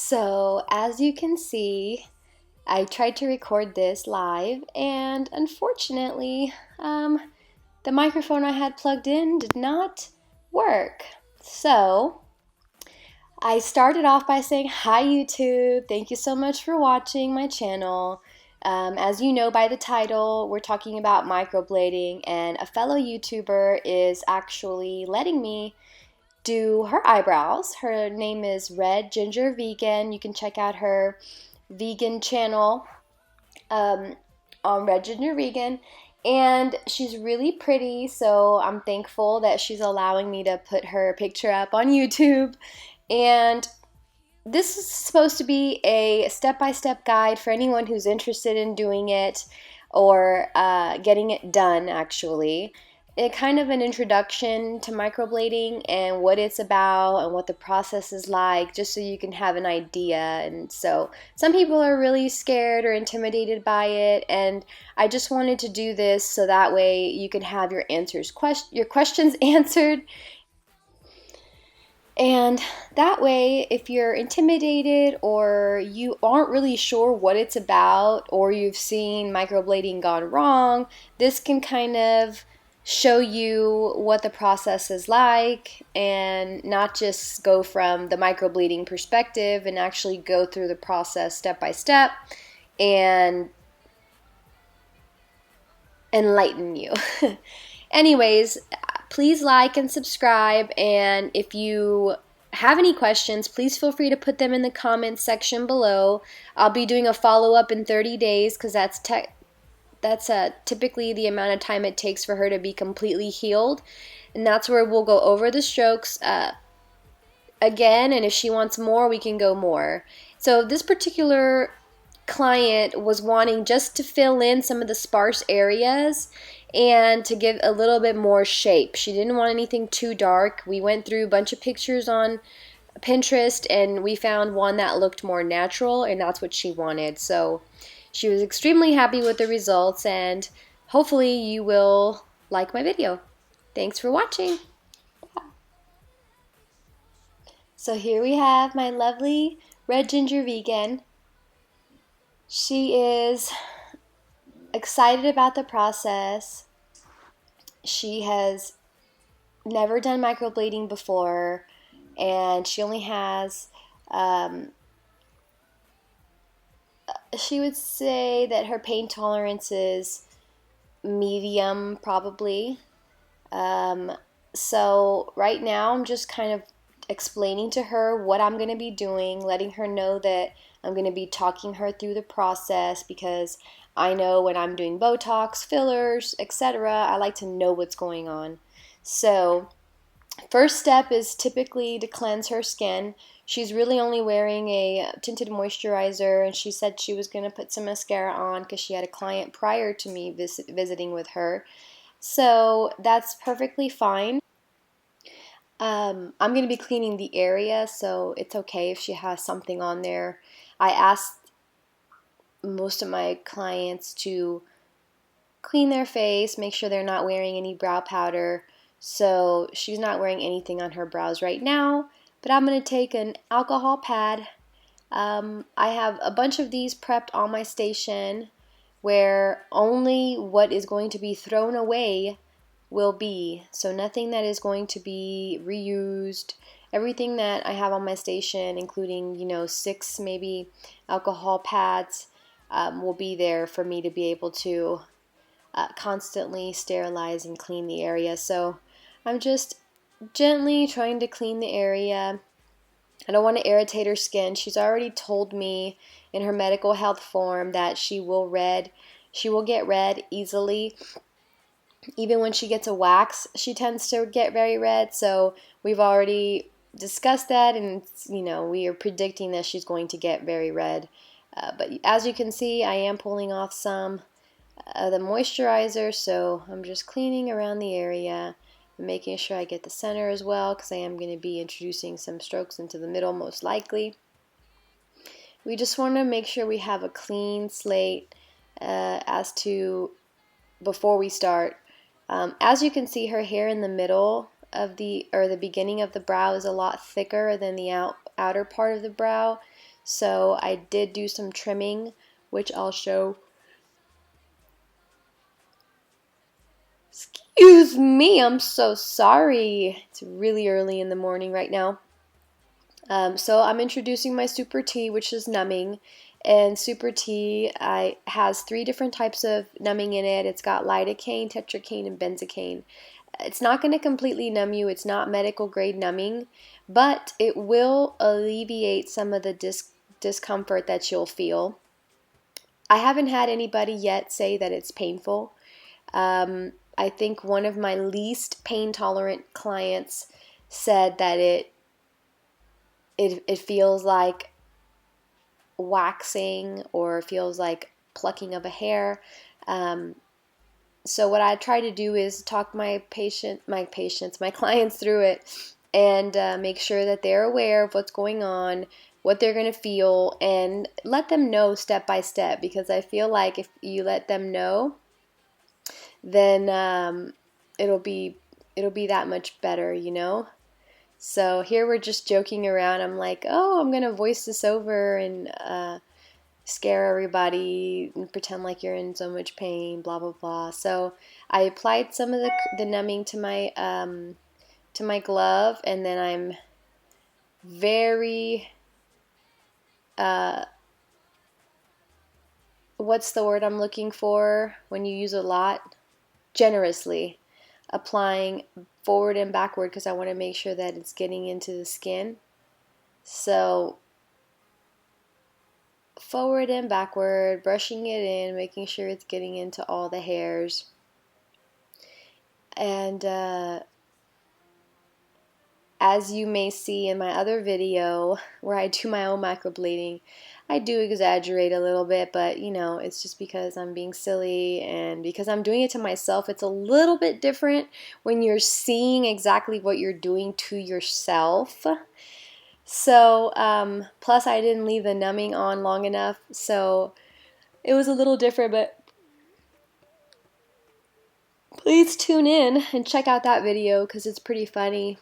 So, as you can see, I tried to record this live, and unfortunately, the microphone I had plugged in did not work. So, I started off by saying, "Hi, YouTube. Thank you so much for watching my channel." As you know by the title, we're talking about microblading, and a fellow YouTuber is actually letting me do her eyebrows. Her name is Red Ginger Vegan. You can check out her vegan channel um, on Red Ginger Vegan. And she's really pretty, so I'm thankful that she's allowing me to put her picture up on YouTube. And this is supposed to be a step-by-step guide for anyone who's interested in doing it or getting it done, actually. It kind of an introduction to microblading and what it's about and what the process is like, just so you can have an idea. And so some people are really scared or intimidated by it, and I just wanted to do this so that way you can have your questions answered. And that way, if you're intimidated or you aren't really sure what it's about, or you've seen microblading gone wrong, this can kind of show you what the process is like, and not just go from the microblading perspective and actually go through the process step by step and enlighten you. Anyways, please like and subscribe, and if you have any questions, please feel free to put them in the comments section below. I'll be doing a follow-up in 30 days because that's typically the amount of time it takes for her to be completely healed, and that's where we'll go over the strokes again, and if she wants more, we can go more. So this particular client was wanting just to fill in some of the sparse areas and to give a little bit more shape. She didn't want anything too dark. We went through a bunch of pictures on Pinterest and we found one that looked more natural, and that's what she wanted. So she was extremely happy with the results, and hopefully you will like my video. Thanks for watching. So here we have my lovely Red Ginger Vegan. She is excited about the process. She has never done microblading before, and she only has, she would say that her pain tolerance is medium, probably. So right now I'm just kind of explaining to her what I'm going to be doing, letting her know that I'm going to be talking her through the process, because I know when I'm doing Botox, fillers, etc., I like to know what's going on. So first step is typically to cleanse her skin. She's really only wearing a tinted moisturizer, and she said she was going to put some mascara on because she had a client prior to me visiting with her. So that's perfectly fine. I'm going to be cleaning the area, so it's okay if she has something on there. I asked most of my clients to clean their face, make sure they're not wearing any brow powder. So she's not wearing anything on her brows right now, but I'm going to take an alcohol pad. I have a bunch of these prepped on my station where only what is going to be thrown away will be. So nothing that is going to be reused. Everything that I have on my station, including, 6 maybe alcohol pads, will be there for me to be able to constantly sterilize and clean the area. So I'm just gently trying to clean the area. I don't want to irritate her skin. She's already told me in her medical health form that she will get red easily. Even when she gets a wax, she tends to get very red. So we've already discussed that, and we are predicting that she's going to get very red. But as you can see, I am pulling off some of the moisturizer, so I'm just cleaning around the area, making sure I get the center as well, because I am going to be introducing some strokes into the middle most likely. We just want to make sure we have a clean slate as to before we start. As you can see, her hair in the middle of the beginning of the brow is a lot thicker than the outer part of the brow. So I did do some trimming, which I'll show. Excuse me, I'm so sorry. It's really early in the morning right now. So I'm introducing my super tea, which is numbing. And super tea has 3 different types of numbing in it. It's got lidocaine, tetracaine, and benzocaine. It's not going to completely numb you. It's not medical grade numbing, but it will alleviate some of the discomfort that you'll feel. I haven't had anybody yet say that it's painful. I think one of my least pain tolerant clients said that it feels like waxing or feels like plucking of a hair. So what I try to do is talk my clients through it and make sure that they're aware of what's going on, what they're going to feel, and let them know step by step, because I feel like if you let them know, then it'll be that much better, you know? So here we're just joking around. I'm like, oh, I'm going to voice this over and scare everybody and pretend like you're in so much pain, blah, blah, blah. So I applied some of the numbing to my glove, and then I'm very, what's the word I'm looking for when you use a lot? Generously applying forward and backward, because I want to make sure that it's getting into the skin. So forward and backward, brushing it in, making sure it's getting into all the hairs. And as you may see in my other video where I do my own microblading, I do exaggerate a little bit, but you know, it's just because I'm being silly and because I'm doing it to myself. It's a little bit different when you're seeing exactly what you're doing to yourself. So, plus I didn't leave the numbing on long enough, so it was a little different, but please tune in and check out that video because it's pretty funny.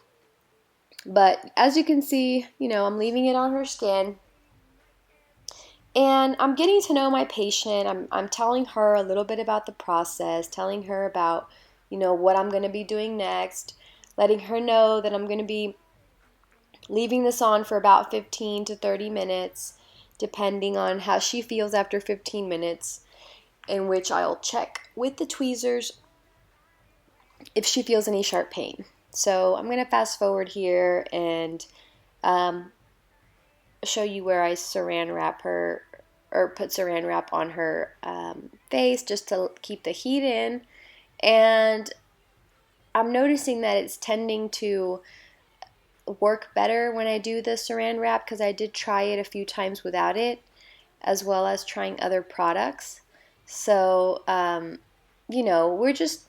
But as you can see, you know, I'm leaving it on her skin. And I'm getting to know my patient. I'm telling her a little bit about the process, telling her about, you know, what I'm going to be doing next, letting her know that I'm going to be leaving this on for about 15 to 30 minutes, depending on how she feels after 15 minutes, in which I'll check with the tweezers if she feels any sharp pain. So I'm going to fast forward here and show you where I saran wrap her, or put saran wrap on her face just to keep the heat in. And I'm noticing that it's tending to work better when I do the saran wrap, because I did try it a few times without it, as well as trying other products. So, you know, we're just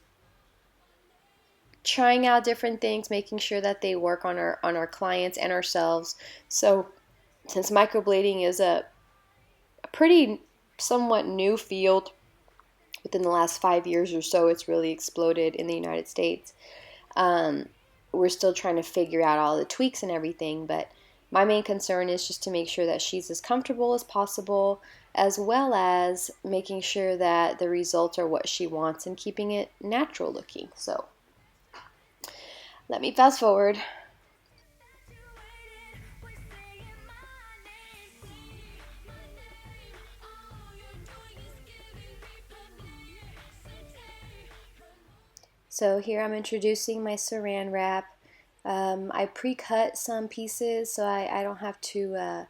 trying out different things, making sure that they work on our clients and ourselves. So since microblading is a pretty somewhat new field within the last 5 years or so, it's really exploded in the United States. We're still trying to figure out all the tweaks and everything, but my main concern is just to make sure that she's as comfortable as possible, as well as making sure that the results are what she wants and keeping it natural looking. So let me fast forward. So here I'm introducing my saran wrap. I pre-cut some pieces so I don't have to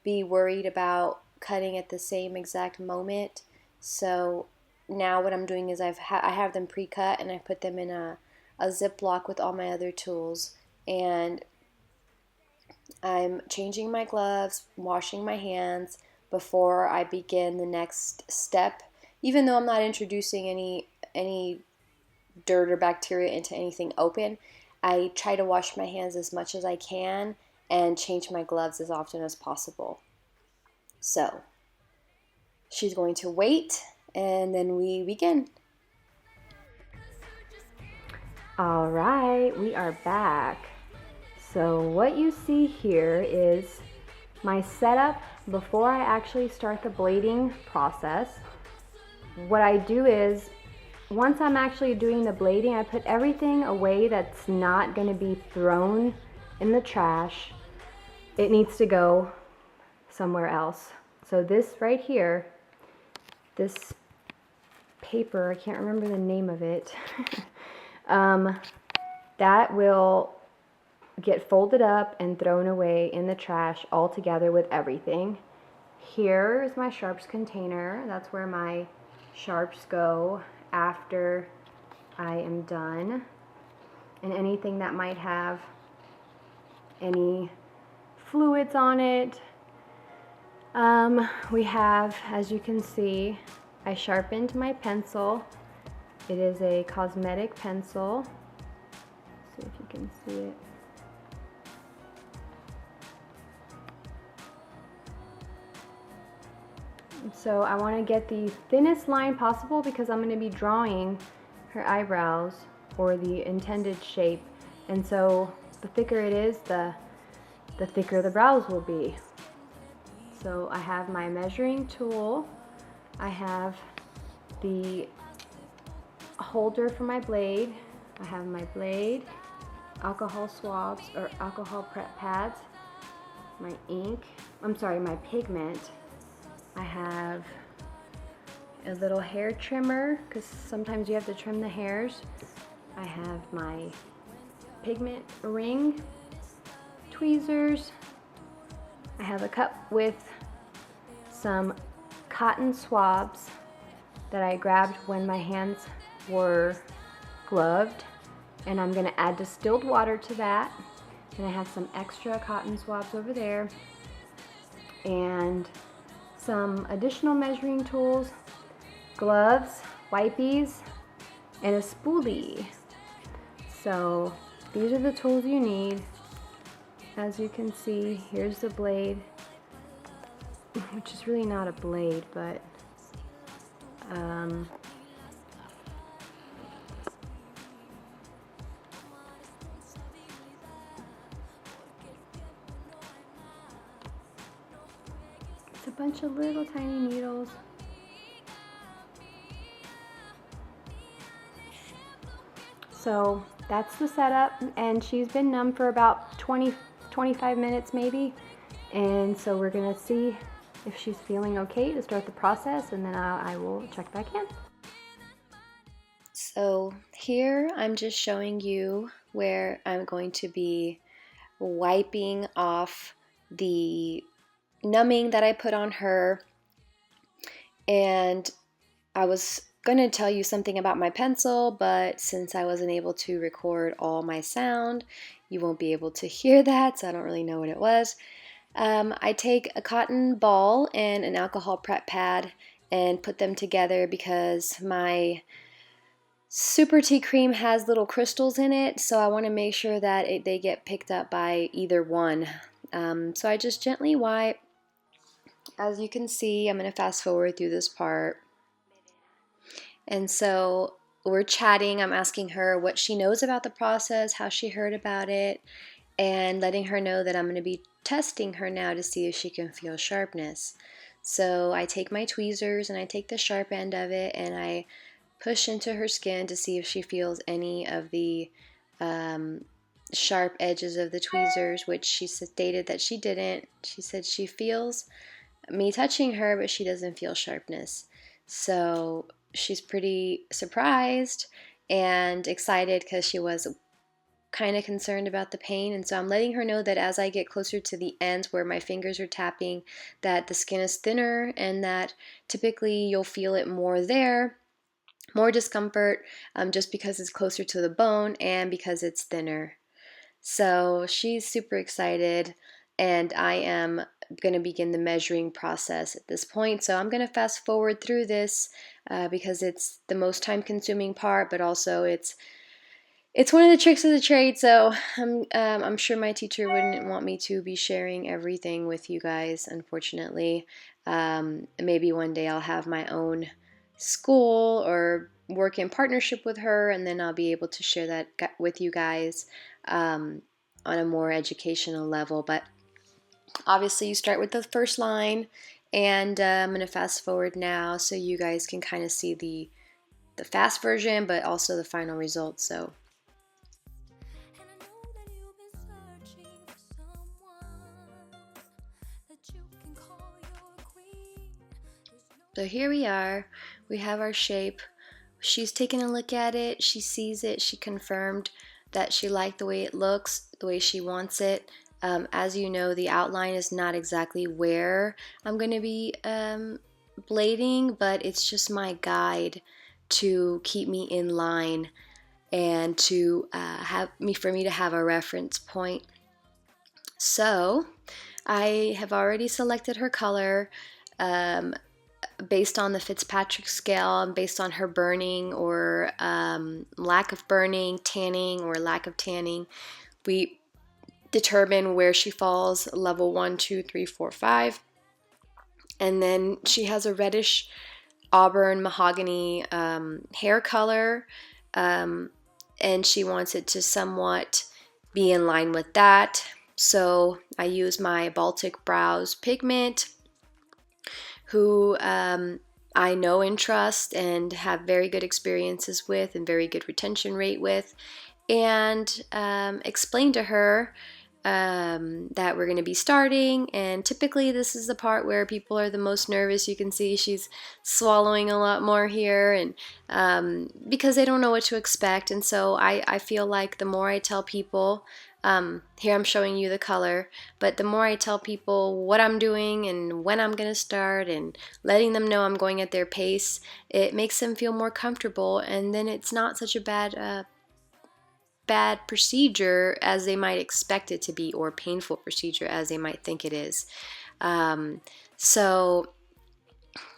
be worried about cutting at the same exact moment. So now what I'm doing is I have them pre-cut, and I put them in a Ziploc with all my other tools. And I'm changing my gloves, washing my hands before I begin the next step. Even though I'm not introducing any dirt or bacteria into anything open, I try to wash my hands as much as I can and change my gloves as often as possible. So she's going to wait, and then we begin. All right, we are back. So what you see here is my setup before I actually start the blading process. What I do is, once I'm actually doing the blading, I put everything away that's not going to be thrown in the trash. It needs to go somewhere else. So this right here, this paper, I can't remember the name of it, that will get folded up and thrown away in the trash all together with everything. Here is my sharps container. That's where my sharps go after I am done. And anything that might have any fluids on it. We have, as you can see, I sharpened my pencil. It is a cosmetic pencil. Let's see if you can see it. So I want to get the thinnest line possible because I'm going to be drawing her eyebrows or the intended shape. And so the thicker it is, the thicker the brows will be. So I have my measuring tool. I have the holder for my blade. I have my blade, alcohol swabs or alcohol prep pads, my ink, my pigment. I have a little hair trimmer because sometimes you have to trim the hairs. I have my pigment ring, tweezers. I have a cup with some cotton swabs that I grabbed when my hands were gloved, and I'm going to add distilled water to that. And I have some extra cotton swabs over there and some additional measuring tools, gloves, wipies, and a spoolie. So these are the tools you need. As you can see, here's the blade, which is really not a blade, but it's a bunch of little tiny needles. So that's the setup, and she's been numb for about 25 minutes maybe, and so we're gonna see if she's feeling okay to start the process, and then I will check back in. So here I'm just showing you where I'm going to be wiping off the numbing that I put on her. And I was going to tell you something about my pencil, but since I wasn't able to record all my sound, you won't be able to hear that, so I don't really know what it was. I take a cotton ball and an alcohol prep pad and put them together because my Super Tea Cream has little crystals in it, so I want to make sure that they get picked up by either one. So I just gently wipe. As you can see, I'm going to fast forward through this part. And so we're chatting. I'm asking her what she knows about the process, how she heard about it, and letting her know that I'm going to be testing her now to see if she can feel sharpness. So I take my tweezers and I take the sharp end of it and I push into her skin to see if she feels any of the sharp edges of the tweezers, which she stated that she didn't. She said she feels me touching her, but she doesn't feel sharpness. So she's pretty surprised and excited because she was kind of concerned about the pain. And so I'm letting her know that as I get closer to the ends where my fingers are tapping, that the skin is thinner and that typically you'll feel it more there, more discomfort, just because it's closer to the bone and because it's thinner. So she's super excited, and I am going to begin the measuring process at this point. So I'm going to fast forward through this because it's the most time consuming part, but also it's one of the tricks of the trade. So I'm sure my teacher wouldn't want me to be sharing everything with you guys, unfortunately. Maybe one day I'll have my own school or work in partnership with her, and then I'll be able to share that with you guys on a more educational level. But Obviously, you start with the first line, and I'm going to fast forward now so you guys can kind of see the fast version, but also the final result. So here we are. We have our shape. She's taken a look at it. She sees it. She confirmed that she liked the way it looks, the way she wants it. As you know, the outline is not exactly where I'm going to be blading, but it's just my guide to keep me in line and to for me to have a reference point. So I have already selected her color. Based on the Fitzpatrick scale and based on her burning or lack of burning, tanning or lack of tanning, we determine where she falls, level 1, 2, 3, 4, 5. And then she has a reddish auburn mahogany hair color, and she wants it to somewhat be in line with that. So I use my Baltic Brows pigment, who I know and trust and have very good experiences with and very good retention rate with, and explain to her that we're going to be starting. And typically this is the part where people are the most nervous. You can see she's swallowing a lot more here, and because they don't know what to expect. And so I feel like the more I tell people, here I'm showing you the color, but the more I tell people what I'm doing and when I'm going to start and letting them know I'm going at their pace, it makes them feel more comfortable, and then it's not such a bad procedure as they might expect it to be, or painful procedure as they might think it is. So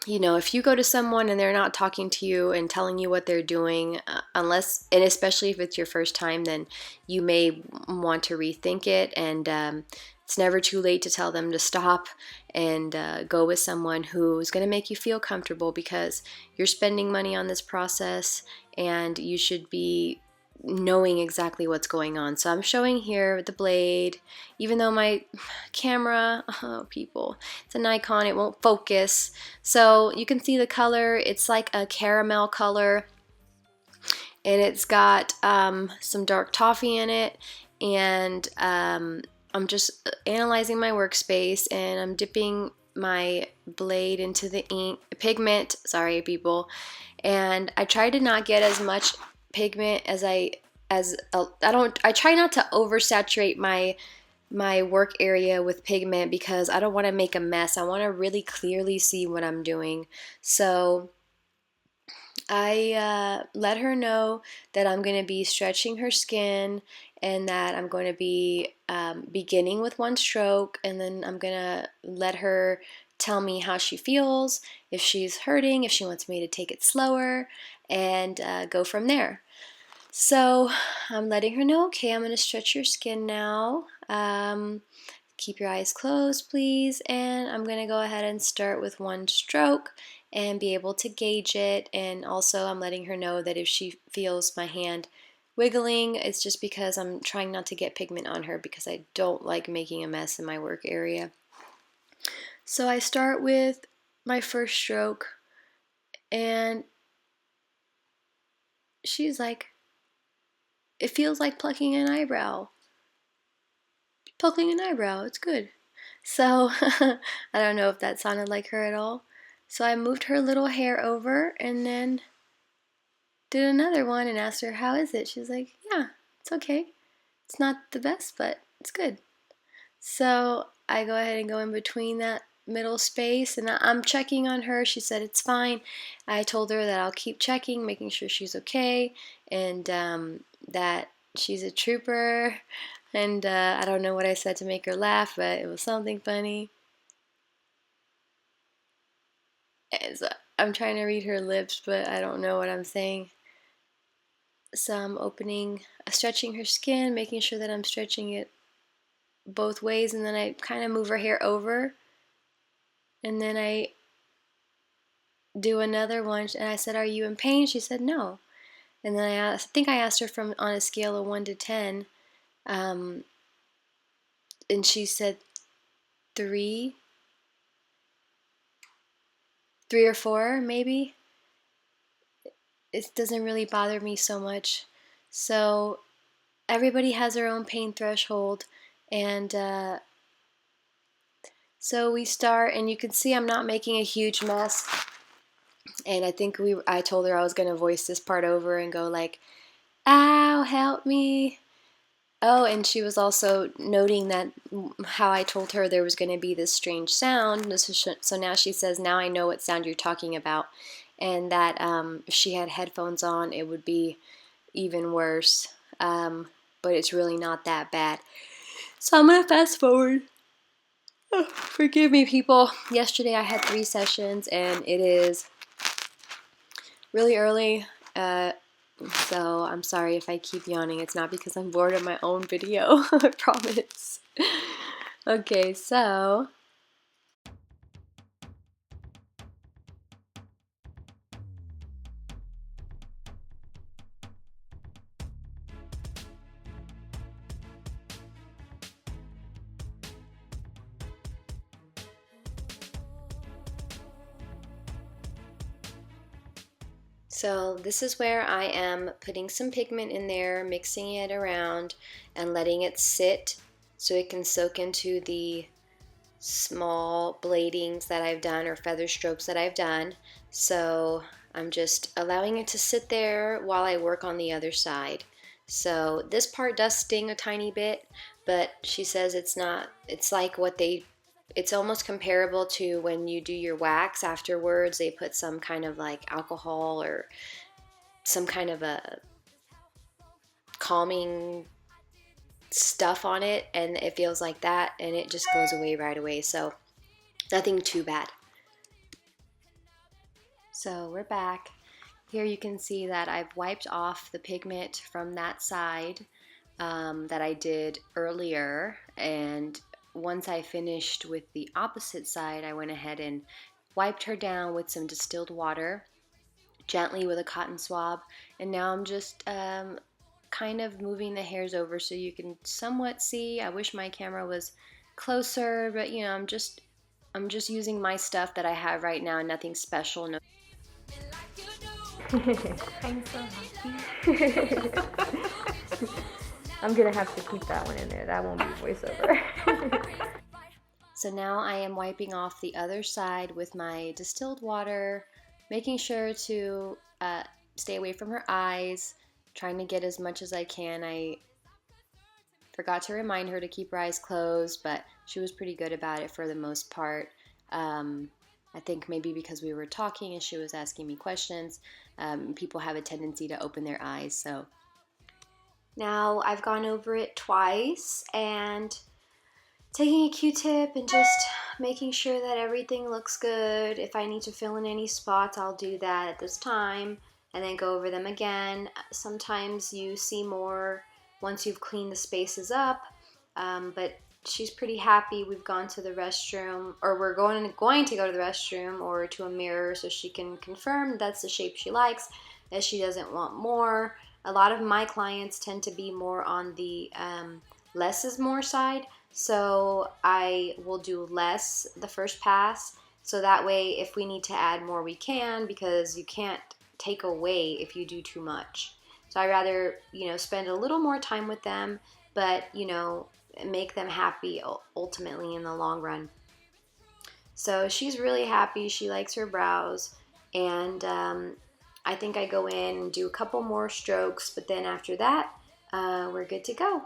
you know, if you go to someone and they're not talking to you and telling you what they're doing, unless, and especially if it's your first time, then you may want to rethink it. And it's never too late to tell them to stop and go with someone who's going to make you feel comfortable, because you're spending money on this process and you should be knowing exactly what's going on. So I'm showing here the blade, even though my camera, oh people, it's a Nikon, it won't focus. So you can see the color, it's like a caramel color, and it's got some dark toffee in it. And I'm just analyzing my workspace, and I'm dipping my blade into the ink pigment, sorry people, and I try to not get as much pigment as I try not to oversaturate my work area with pigment, because I don't want to make a mess. I want to really clearly see what I'm doing. So I let her know that I'm going to be stretching her skin, and that I'm going to be beginning with one stroke, and then I'm going to let her tell me how she feels, if she's hurting, if she wants me to take it slower, and go from there. So I'm letting her know, okay, I'm going to stretch your skin now. Keep your eyes closed, please. And I'm going to go ahead and start with one stroke and be able to gauge it. And also I'm letting her know that if she feels my hand wiggling, it's just because I'm trying not to get pigment on her, because I don't like making a mess in my work area. So I start with my first stroke, and she's like, it feels like plucking an eyebrow. Plucking an eyebrow, it's good. So I don't know if that sounded like her at all. So I moved her little hair over and then did another one and asked her, how is it? She's like, yeah, it's okay. It's not the best, but it's good. So I go ahead and go in between that middle space, and I'm checking on her. She said it's fine. I told her that I'll keep checking, making sure she's okay, and that she's a trooper. And I don't know what I said to make her laugh, but it was something funny. And so I'm trying to read her lips, but I don't know what I'm saying. So I'm stretching her skin, making sure that I'm stretching it both ways, and then I kind of move her hair over, and then I do another one, and I said, are you in pain? She said no. And then I think I asked her from on a scale of 1 to 10, and she said three or four maybe. It doesn't really bother me so much. So everybody has their own pain threshold, and so we start, and you can see I'm not making a huge mess. And I told her I was gonna voice this part over and go like, "Ow, help me." Oh, and she was also noting that how I told her there was going to be this strange sound. So now she says, now I know what sound you're talking about. And that if she had headphones on, it would be even worse. But it's really not that bad. So I'm going to fast forward. Oh, forgive me, people. Yesterday I had 3 sessions, and it is really early. So I'm sorry if I keep yawning. It's not because I'm bored of my own video, I promise. Okay, so this is where I am putting some pigment in there, mixing it around, and letting it sit so it can soak into the small bladings that I've done, or feather strokes that I've done. So I'm just allowing it to sit there while I work on the other side. So this part does sting a tiny bit, but she says it's not, it's like it's almost comparable to when you do your wax afterwards. They put some kind of like alcohol or some kind of a calming stuff on it, and it feels like that, and it just goes away right away. So nothing too bad. So we're back. Here you can see that I've wiped off the pigment from that side that I did earlier, and once I finished with the opposite side, I went ahead and wiped her down with some distilled water, gently with a cotton swab, and now I'm just kind of moving the hairs over so you can somewhat see. I wish my camera was closer, but you know, I'm just using my stuff that I have right now, nothing special. No. I'm so happy. I'm gonna have to keep that one in there. That won't be voiceover. So now I am wiping off the other side with my distilled water, making sure to stay away from her eyes, trying to get as much as I can. I forgot to remind her to keep her eyes closed, but she was pretty good about it for the most part. I think maybe because we were talking and she was asking me questions, people have a tendency to open their eyes. So now I've gone over it twice and taking a Q-tip and just making sure that everything looks good. If I need to fill in any spots, I'll do that at this time and then go over them again. Sometimes you see more once you've cleaned the spaces up, but she's pretty happy. We've gone to the restroom, or we're going to go to the restroom or to a mirror so she can confirm that's the shape she likes, that she doesn't want more. A lot of my clients tend to be more on the less is more side, so I will do less the first pass, so that way if we need to add more we can, because you can't take away if you do too much. So I rather, you know, spend a little more time with them, but, you know, make them happy ultimately in the long run. So she's really happy. She likes her brows, and I think I go in and do a couple more strokes, but then after that, we're good to go.